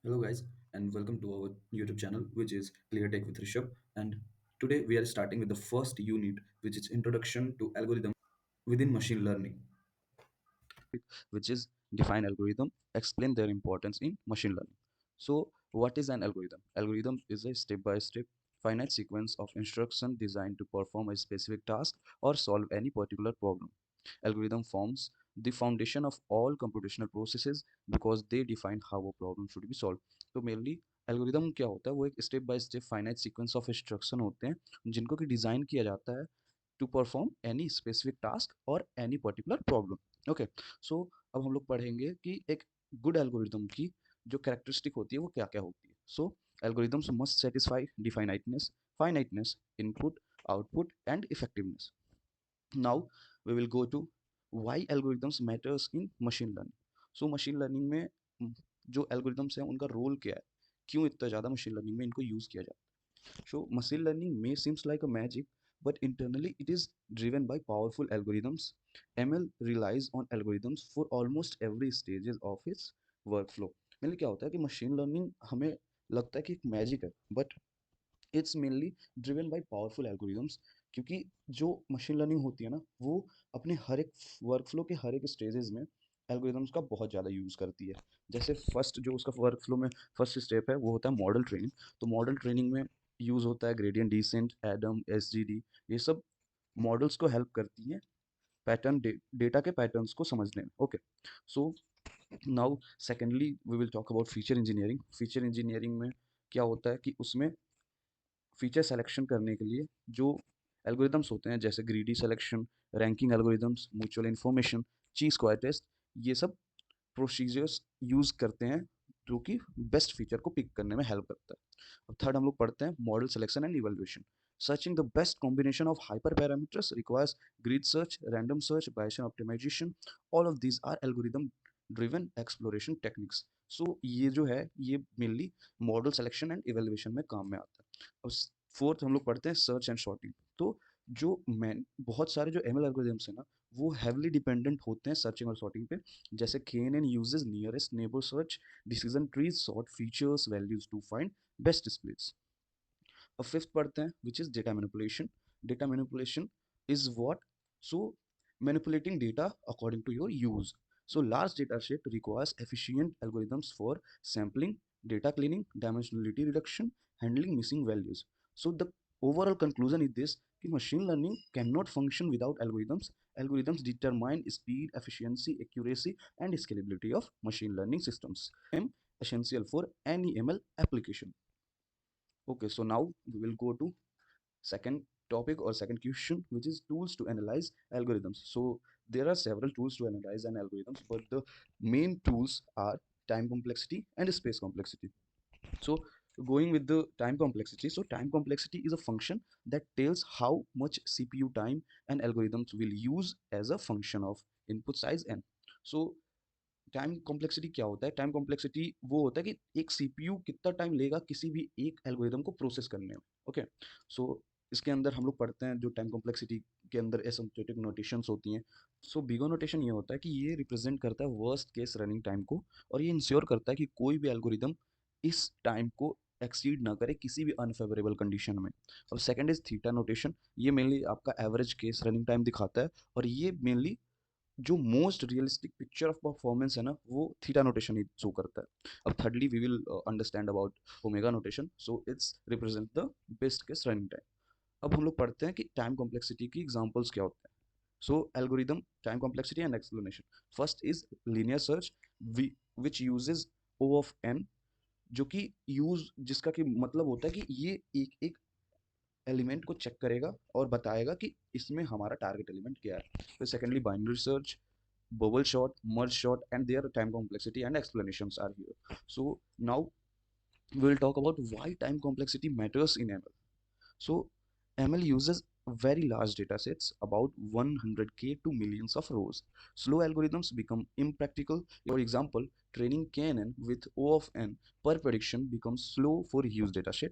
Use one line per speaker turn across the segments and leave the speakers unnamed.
Hello, guys, and welcome to our YouTube channel, which is Clear Tech with Rishabh. And today we are starting with the first unit, which is Introduction to Algorithm within Machine Learning.
Which is define algorithm, explain their importance in machine learning. So, what is an algorithm? Algorithm is a step-by-step finite sequence of instruction designed to perform a specific task or solve any particular problem. Algorithm forms the foundation of all computational processes because they define how a problem should be solved. तो mainly algorithm क्या होता है, वो एक step by step finite sequence of instruction होते हैं जिनको कि डिज़ाइन किया जाता है to perform any specific task और any particular problem. Okay, so अब हम लोग पढ़ेंगे कि एक गुड एल्गोरिदम की जो कैरेक्टरिस्टिक होती है वो क्या क्या होती है। So algorithms must satisfy definiteness, finiteness, input, output and effectiveness. Now we will go to why algorithms matters in machine learning. So machine learning में जो एल्गोरिदम्स हैं उनका रोल क्या है, क्यों इतना ज़्यादा मशीन लर्निंग में इनको यूज़ किया जाता है। सो machine learning may seems like a magic, but internally it is driven by powerful algorithms. ML relies on algorithms for almost every stages of its workflow. मतलब क्या होता है कि मशीन लर्निंग हमें लगता है कि एक मैजिक है, but it's mainly driven by powerful algorithms. क्योंकि जो मशीन लर्निंग होती है ना, वो अपने हर एक वर्कफ्लो के हर एक स्टेजेस में एल्गोरिदम्स का बहुत ज़्यादा यूज़ करती है। जैसे फर्स्ट जो उसका वर्कफ्लो में फर्स्ट स्टेप है वो होता है मॉडल ट्रेनिंग। तो मॉडल ट्रेनिंग में यूज़ होता है ग्रेडियंट डिसेंट, एडम, एसजीडी। ये सब मॉडल्स को हेल्प करती हैं पैटर्न डेटा के पैटर्न्स को समझने में। Okay, so now secondly we will talk about feature engineering. Feature engineering में क्या होता है कि उसमें फीचर सेलेक्शन करने के लिए जो एल्गोरिदम्स होते हैं जैसे greedy selection, ranking algorithms, mutual information, ची स्क्वायर टेस्ट, ये सब प्रोसीजर्स यूज़ करते हैं जो कि बेस्ट फीचर को पिक करने में हेल्प करता है। अब थर्ड हम लोग पढ़ते हैं model selection and evaluation. Searching the best combination of hyper parameters requires grid search, random search, Bayesian optimization. All of these are algorithm driven exploration techniques. So ये जो है ये mainly model selection and evaluation में काम में आता है। अब फोर्थ हम लोग पढ़ते हैं सर्च एंड सॉर्टिंग। तो जो मैन बहुत सारे जो एमएल एल्गोरिदम्स हैं ना, वो हैवली डिपेंडेंट होते हैं सर्चिंग और सॉर्टिंग पे। जैसे KNN uses nearest neighbor search, decision trees, sort features, values to find best splits. अब फिफ्थ पढ़ते हैं which is data manipulation. Data manipulation is what? So manipulating data according to your use. So large data set requires efficient algorithms for sampling, data cleaning, dimensionality reduction, handling missing values. So the overall conclusion is this कि machine learning cannot function without algorithms. Algorithms determine speed, efficiency, accuracy, and scalability of machine learning systems. Essential for any ML application. Okay, so now we will go to second topic or second question, which is tools to analyze algorithms. So there are several tools to analyze an algorithms, but the main tools are time complexity and space complexity. So going with the time complexity, so time complexity is a function that tells how much CPU time an algorithms will use as a function of input size n. So time complexity क्या होता है? Time complexity वो होता है कि एक CPU कितना time लेगा किसी भी एक एल्गोरिदम को प्रोसेस करने में। ओके, सो इसके अंदर हम लोग पढ़ते हैं जो टाइम कॉम्प्लेक्सिटी के अंदर एसिम्प्टोटिक नोटेशंस होती हैं। सो बिगो नोटेशन ये होता है कि ये रिप्रेजेंट करता है वर्स्ट केस रनिंग टाइम को, और ये इंश्योर करता है कि कोई भी एल्गोरिदम इस टाइम को एक्सीड ना करे किसी भी अनफेवरेबल कंडीशन में। अब सेकंड इज थीटा नोटेशन। ये मेनली आपका एवरेज केस रनिंग टाइम दिखाता है, और ये मेनली जो most realistic picture of performance है ना, वो थीटा नोटेशन ही शो करता है। अब thirdly we will understand about omega notation. So it's represent the best case running time. अब हम लोग पढ़ते हैं कि टाइम कॉम्प्लेक्सिटी की एग्जांपल्स क्या होते हैं। So algorithm time complexity and explanation. First is linear search, which uses O of N, जो कि यूज जिसका कि मतलब होता है कि ये एक एक एलिमेंट को चेक करेगा और बताएगा कि इसमें हमारा टारगेट एलिमेंट क्या है। फिर secondly binary search, bubble sort, merge sort, and their time complexity and explanations are here. So now we will talk about why time complexity matters in ML. So ML uses very large data sets, about 100k to millions of rows. Slow algorithms become impractical. For example, training KNN with O of n per prediction becomes slow for huge data set.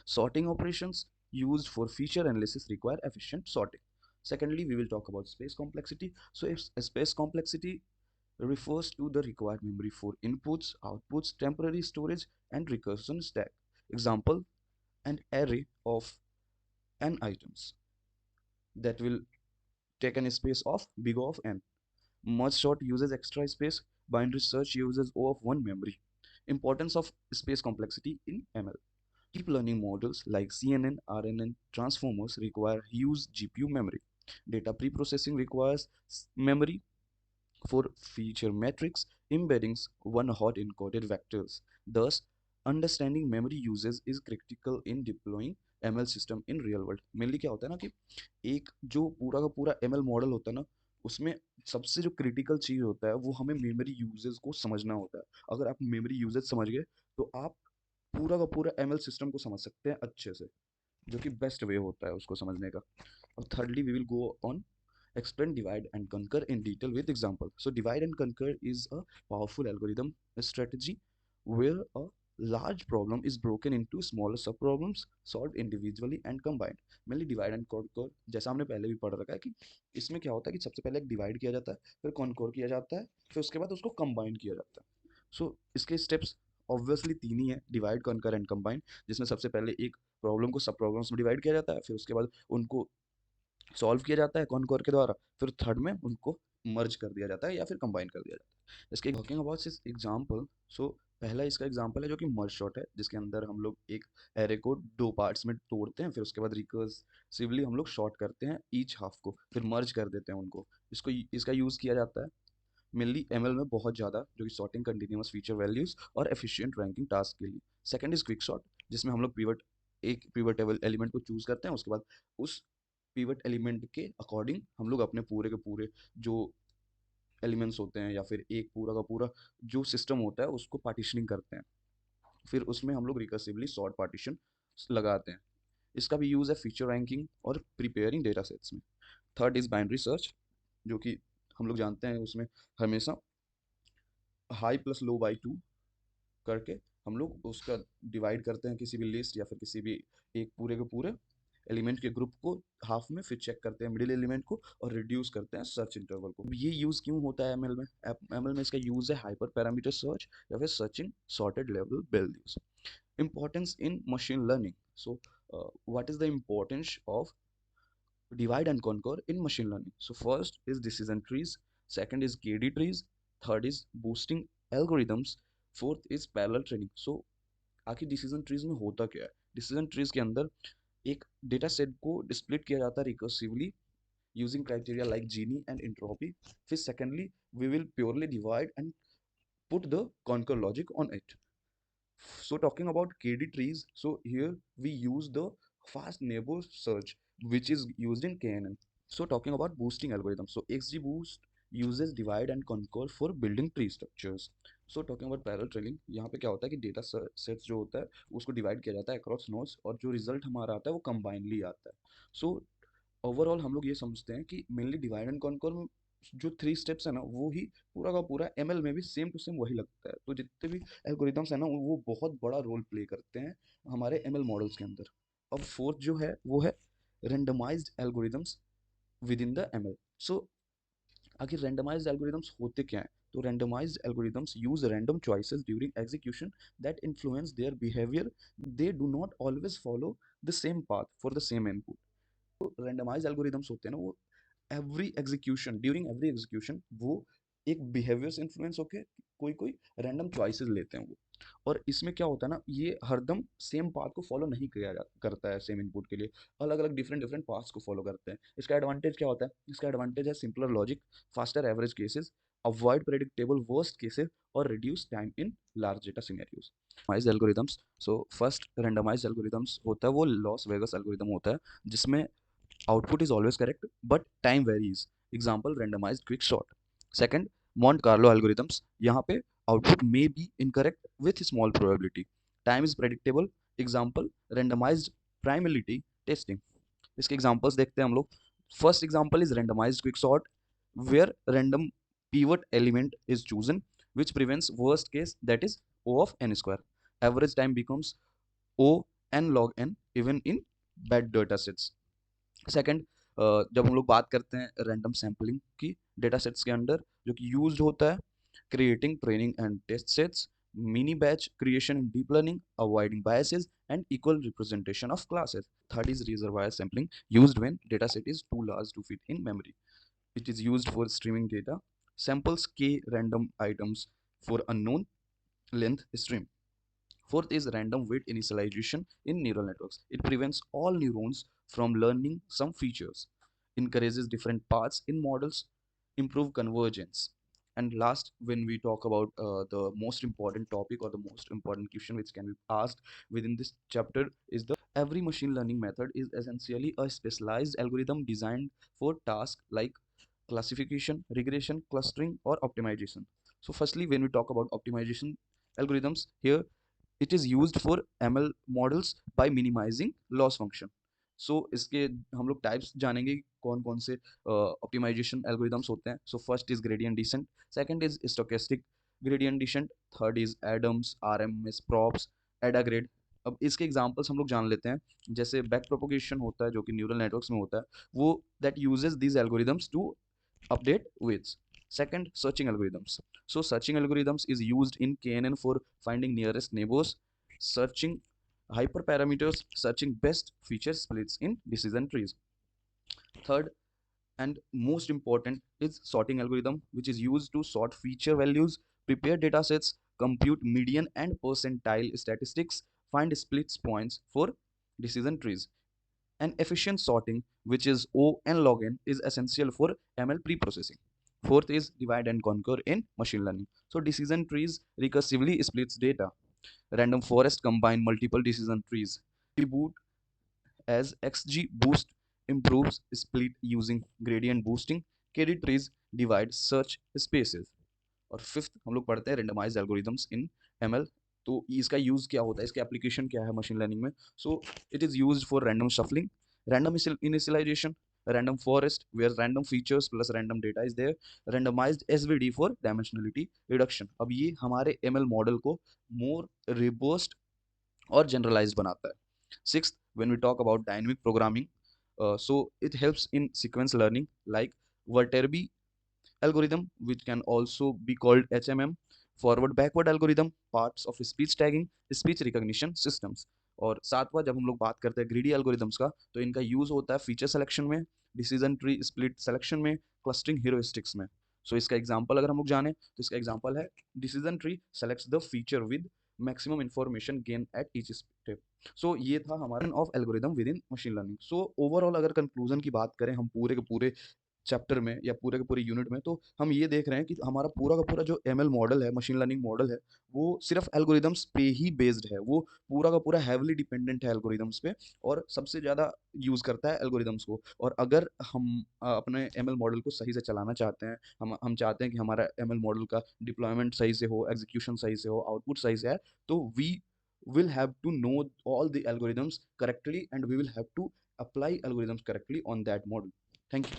Sorting operations used for feature analysis require efficient sorting. Secondly, we will talk about space complexity. So if space complexity refers to the required memory for inputs, outputs, temporary storage, and recursion stack. Example, an array of n items that will take an space of big O of n. Merge sort uses extra space. Binary search uses O of 1 memory. Importance of space complexity in ML. Deep learning models like CNN, RNN, transformers require huge GPU memory. Data preprocessing requires memory for feature metrics, embeddings, one-hot encoded vectors. Thus, understanding memory uses is critical in deploying ML system in real world. Mainly क्या होता है ना कि एक जो पूरा का पूरा ML मॉडल होता है ना, उसमें सबसे जो क्रिटिकल चीज़ होता है वो हमें मेमोरी यूजेस को समझना होता है. अगर आप मेमोरी यूजेस समझ गए तो आप पूरा का पूरा ML सिस्टम को समझ सकते हैं अच्छे से, जो कि बेस्ट वे होता है उसको समझने का. अब thirdly we will go on explain divide and conquer in detail with example. So divide and conquer is a powerful algorithm strategy where a large problem is broken into smaller sub problems solved individually and combined. Mainly divide and conquer जैसा हमने पहले भी पढ़ रखा है कि इसमें क्या होता है कि सबसे पहले एक डिवाइड किया जाता है, फिर कॉन्कोर किया जाता है, फिर उसके बाद उसको कंबाइन किया जाता है. सो इसके स्टेप्स ऑब्वियसली तीन ही है, डिवाइड कॉन्कर एंड कंबाइन, जिसमें सबसे पहले एक प्रॉब्लम को सब प्रॉब्लम्स में डिवाइड किया जाता है, फिर उसके बाद उनको सॉल्व किया जाता है कॉनकोर के द्वारा, फिर थर्ड में उनको मर्ज कर दिया जाता है या फिर कंबाइन कर दिया जाता है. इसके टॉकिंग अबाउट दिस एग्जांपल, सो पहला इसका एग्जांपल है जो कि मर्ज शॉट है, जिसके अंदर हम लोग एक एरे को दो पार्ट्स में तोड़ते हैं, फिर उसके बाद रिकर्सिवली हम लोग शॉर्ट करते हैं ईच हाफ को, फिर मर्ज कर देते हैं उनको. इसका यूज़ किया जाता है मेनली एमएल में बहुत ज़्यादा, जो कि सॉर्टिंग कंटिन्यूअस फीचर वैल्यूज और एफिशिएंट रैंकिंग टास्क के लिए. सेकंड इज क्विक सॉर्ट, जिसमें हम लोग एक पिवट एलिमेंट को चूज करते हैं, उसके बाद उस पिवट एलिमेंट के अकॉर्डिंग हम लोग अपने पूरे के पूरे जो एलिमेंट्स होते हैं या फिर एक पूरा का पूरा जो सिस्टम होता है उसको पार्टीशनिंग करते हैं, फिर उसमें हम लोग रिकर्सिवली सॉर्ट पार्टीशन लगाते हैं. इसका भी यूज़ है फीचर रैंकिंग और प्रिपेयरिंग डेटा सेट्स में. थर्ड इज बाइनरी सर्च, जो कि हम लोग जानते हैं उसमें हमेशा high plus low by two करके हम लोग उसका डिवाइड करते हैं किसी भी लिस्ट या फिर किसी भी एक पूरे के पूरे एलिमेंट के ग्रुप को हाफ में, फिर चेक करते हैं मिडिल एलिमेंट को और रिड्यूस करते हैं सर्च इंटरवल को. ये यूज़ क्यों होता है एमएल में? एमएल में इसका यूज़ है हाइपर पैरामीटर सर्च या फिर searching sorted level values. Importance in machine learning. So what is the importance of divide and conquer in machine learning? So first is decision trees, second is KD trees, third is boosting algorithms, fourth is parallel training. So आखिर decision trees में होता क्या है? Decision trees के अंदर एक data set को split किया जाता है recursively using criteria like Gini and entropy. फिर secondly we will purely divide and put the conquer logic on it. So talking about KD trees, so here we use the fast neighbor search which is used in KNN. So talking about boosting algorithms, so XGBoost uses divide and conquer for building tree structures. So talking about parallel training, यहाँ पे क्या होता है कि data sets जो होता है उसको डिवाइड किया जाता है अक्रॉस नोड्स और जो रिजल्ट हमारा आता है वो कंबाइनली आता है. सो ओवरऑल हम लोग ये समझते हैं कि मेनली डिवाइड एंड कॉन्कर में जो थ्री स्टेप्स है ना वो ही पूरा का पूरा एमएल में भी सेम टू सेम वही लगता है. तो जितने भी एल्गोरिथम्स है ना वो बहुत बड़ा रोल प्ले करते हैं हमारे एमएल मॉडल्स के अंदर. अब फोर्थ जो है वो है randomized algorithms within the ML. So आखिर रेंडमाइज्ड एल्गोरिथम्स होते क्या हैं? तो randomized algorithms use random choices during execution that influence their behaviour. They do not always follow the same path for the same input. Randomize algorithms होते हैं ना वो during every execution वो एक बिहेवियर से इन्फ्लुएंस होके कोई कोई रैंडम चॉइसेस लेते हैं वो. और इसमें क्या होता है ना, ये हरदम सेम पाथ को फॉलो नहीं करता है सेम इनपुट के लिए, अलग अलग डिफरेंट डिफरेंट पाथ्स को फॉलो करते हैं. इसका एडवांटेज क्या होता है? इसका एडवांटेज है simpler logic, faster average cases, avoid predictable worst cases और reduce time in large data scenarios. Randomized algorithms, so first randomized algorithms होता है वो लॉस वेगस एल्गोरिदम होता है, जिसमें output is always correct but time varies. Example, randomized quick sort. Second, Monte Carlo algorithms, यहाँ पे output may be incorrect with small probability. Time is predictable. Example, randomized primality testing. इसके examples देखते हैं हम लोग. First example is randomized quick sort where random pivot element is chosen which prevents worst case, that is O of n square. Average time becomes O n log n even in bad data sets. Second, जब हम लोग बात करते हैं random sampling की data sets के अंदर जो कि यूज्ड होता है creating training and test sets, mini batch creation in deep learning, avoiding biases, and equal representation of classes. Third is reservoir sampling, used when dataset is too large to fit in memory. It is used for streaming data, samples k random items for unknown length stream. Fourth is random weight initialization in neural networks. It prevents all neurons from learning some features, encourages different paths in models, improve convergence. And last, when we talk about the most important topic or the most important question which can be asked within this chapter is the every machine learning method is essentially a specialized algorithm designed for tasks like classification, regression, clustering, or optimization. So firstly, when we talk about optimization algorithms, here it is used for ML models by minimizing loss function. So इसके हम लोग types जानेंगे कौन कौन से optimisation algorithms होते हैं. So first is gradient descent, second is stochastic gradient descent, third is Adams, RMS, props, Adagrad. अब इसके एग्जांपल्स हम लोग जान लेते हैं. जैसे बैक प्रोपोगेशन होता है जो कि न्यूरल नेटवर्क्स में होता है, वो that uses these algorithms to update weights. Second, searching algorithms. So searching algorithms is used in KNN for finding nearest neighbors, searching hyperparameters, searching best feature splits in decision trees. Third and most important is sorting algorithm, which is used to sort feature values, prepare datasets, compute median and percentile statistics, find splits points for decision trees. And efficient sorting, which is O and log n, is essential for ML pre-processing. Fourth is divide and conquer in machine learning. So decision trees recursively splits data. Random forest combine multiple decision trees. Boot as XGBoost improves split using gradient boosting. KD trees divide search spaces. और fifth हम लोग पढ़ते हैं randomise algorithms इन ML. तो इसका use क्या होता है, इसका एप्लीकेशन क्या है मशीन लर्निंग में. So it is used for random shuffling, random initialization, random forest where random features plus random data is there, randomized SVD for dimensionality reduction. अब ये हमारे ML मॉडल को मोर रिबोस्ट और जनरलाइज्ड बनाता है. Sixth, when we talk about dynamic programming, so it helps in sequence learning like Viterbi algorithm, which can also be called HMM, forward backward algorithm, parts of speech tagging, speech recognition systems. और सातवां जब हम लोग बात करते हैं greedy algorithms का, तो इनका यूज होता है फीचर सिलेक्शन में, डिसीजन ट्री स्प्लिट सिलेक्शन में, क्लस्टरिंग ह्यूरिस्टिक्स में. सो इसका एग्जांपल अगर हम लोग जाने तो इसका एग्जांपल है decision tree selects the feature with maximum information gain at each step. So ये था हमारा of algorithm within machine learning. So overall अगर कंक्लूजन की बात करें हम पूरे के पूरे चैप्टर में या पूरे के पूरे यूनिट में, तो हम ये देख रहे हैं कि हमारा पूरा का पूरा जो एमएल मॉडल है, मशीन लर्निंग मॉडल है, वो सिर्फ एल्गोरिदम्स पे ही बेस्ड है. वो पूरा का पूरा हैवली डिपेंडेंट है एल्गोरिदम्स पे और सबसे ज़्यादा यूज़ करता है एल्गोरिदम्स को. और अगर हम अपने एमएल मॉडल को सही से चलाना चाहते हैं, हम चाहते हैं कि हमारा एमएल मॉडल का डिप्लॉयमेंट सही से हो, एग्जीक्यूशन सही से हो, आउटपुट सही से है, तो we will have to know all the algorithms correctly and we will have to apply algorithms correctly on that model. Thank you.